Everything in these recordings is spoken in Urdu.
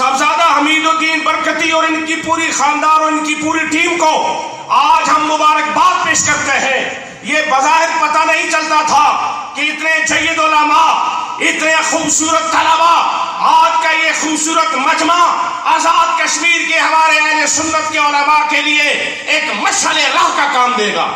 صاحبزادہ حمید الدین برکتی اور ان کی پوری خاندان اور ان کی پوری ٹیم کو آج ہم مبارکباد پیش کرتے ہیں۔ یہ بظاہر پتہ نہیں چلتا تھا کہ اتنے جید علماء، اتنے خوبصورت طلبا، آج کا یہ خوبصورت مجمع آزاد کشمیر کے ہمارے اہل سنت کے علماء کے لیے ایک مشعل راہ کا کام دے گا۔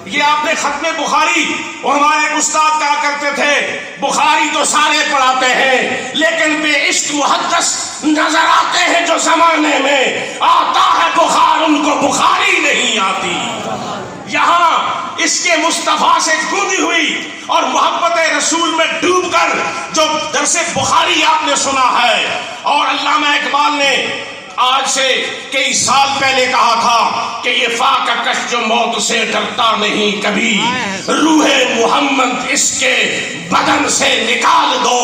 یہ آپ نے ختم بخاری، وہ ہمارے استاد کہا کرتے تھے بخاری تو سارے پڑھاتے ہیں لیکن بے عشق محدث نظر آتے ہیں جو زمانے میں آتا ہے بخار ان کو بخاری نہیں آتی۔ یہاں اس کے مصطفیٰ سے گونی ہوئی اور محبت رسول میں ڈوب کر جو درس بخاری آپ نے سنا ہے، اور علامہ اقبال نے آج سے کئی سال پہلے کہا تھا کہ یہ فاقہ کش جو موت سے ڈرتا نہیں کبھی، روح محمد اس کے بدن سے نکال دو،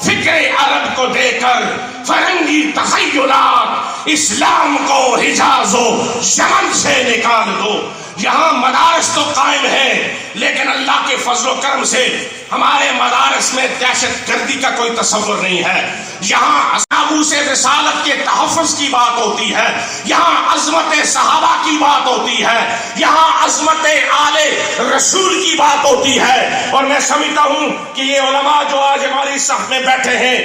فکر عرب کو دے کر فرنگی تخیلات، اسلام کو حجاز و یمن سے نکال دو۔ یہاں مدارس تو قائم ہیں لیکن اللہ کے فضل و کرم سے ہمارے مدارس میں دہشت گردی کا کوئی تصور نہیں ہے۔ یہاں اصحابہ سے رسالت کے تحفظ کی بات ہوتی ہے، یہاں عظمت صحابہ کی بات ہوتی ہے، یہاں عظمت آل رسول کی بات ہوتی ہے۔ اور میں سمجھتا ہوں کہ یہ علماء جو آج ہماری صف میں بیٹھے ہیں،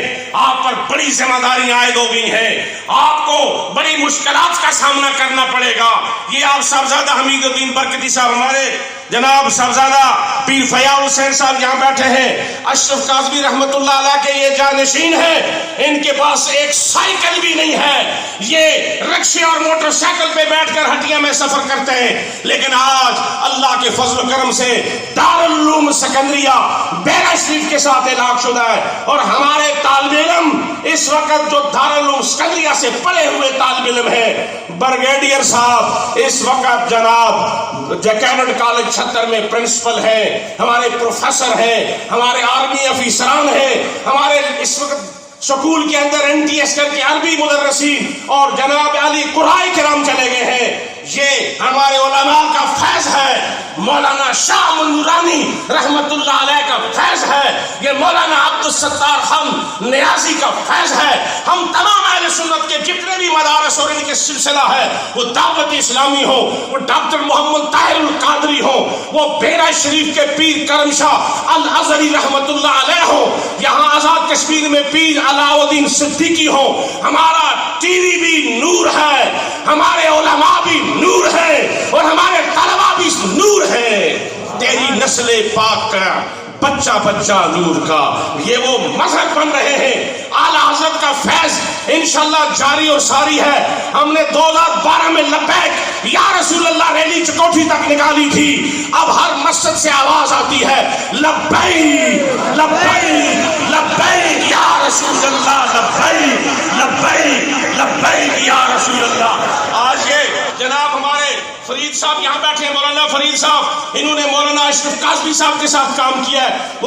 آپ پر بڑی ذمہ داریاں عائد ہو گئی ہیں، آپ کو بڑی مشکلات کا سامنا کرنا پڑے گا۔ یہ آپ صاحبزادہ حمید الدین برکتی صاحب، ہمارے جناب صاحبزادہ پیر فیاض حسین صاحب یہاں بیٹھے ہیں، اشرف کاظمی رحمت اللہ علیہ کے یہ جانشین ہیں، ان کے پاس ایک سائیکل بھی نہیں ہے، یہ رکشے اور موٹر سائیکل پہ بیٹھ کر ہٹیا میں سفر کرتے ہیں، لیکن آج اللہ کے فضل و کرم سے دارالعلوم سکندریہ بیرا شریف کے ساتھ الحاق شدہ ہے، اور ہمارے طالب علم اس وقت جو دارالعلوم سکندریہ سے پڑھے ہوئے طالب علم ہیں، بریگیڈیئر صاحب اس وقت جناب کیڈٹ کالج چھتر میں پرنسپل ہیں، ہمارے پروفیسر ہیں، ہمارے آرمی افیسران ہیں، ہمارے اس وقت سکول کے اندر NTS کر کے عربی مدرسین اور جناب علی قرآن کرام چلے گئے ہیں۔ یہ ہمارے علماء کا فیض ہے، مولانا شاہ نورانی رحمت اللہ علیہ کا فیض ہے، یہ مولانا عبدالستار خان نیازی کا فیض ہے۔ ہم تمام اہل سنت کے جتنے بھی مدارس اور ان کے سلسلہ ہے، وہ دعوت اسلامی ہو، وہ ڈاکٹر محمد طاہر القادری ہو، وہ بیرا شریف کے پیر کرم شاہ الازہری رحمت اللہ علیہ ہو، یہاں آزاد کشمیر میں پیر علاؤ الدین صدیقی ہو، ہمارا ٹی وی بھی نور ہے، ہمارے علماء بھی نور ہے، اور ہمارے طلباء بھی نور ہے۔ تیری نسل پاک کا بچہ بچہ نور کا، یہ وہ مظہر بن رہے ہیں۔ اعلیٰ حضرت کا فیض انشاءاللہ جاری اور ساری ہے۔ ہم نے 2012 میں لبیک یا رسول اللہ ریلی چکوٹھی تک نکالی تھی، اب ہر مسجد سے آواز آتی ہے لبیک لبیک لبیک یا رسول اللہ، لبیک لبیک لبیک یا رسول اللہ۔ آج یہ جناب ہمارے فرید صاحب یہاں بیٹھے ہیں، مولانا فرید صاحب، انہوں نے مولانا اشرف کاظمی صاحب کے ساتھ کام کیا ہے۔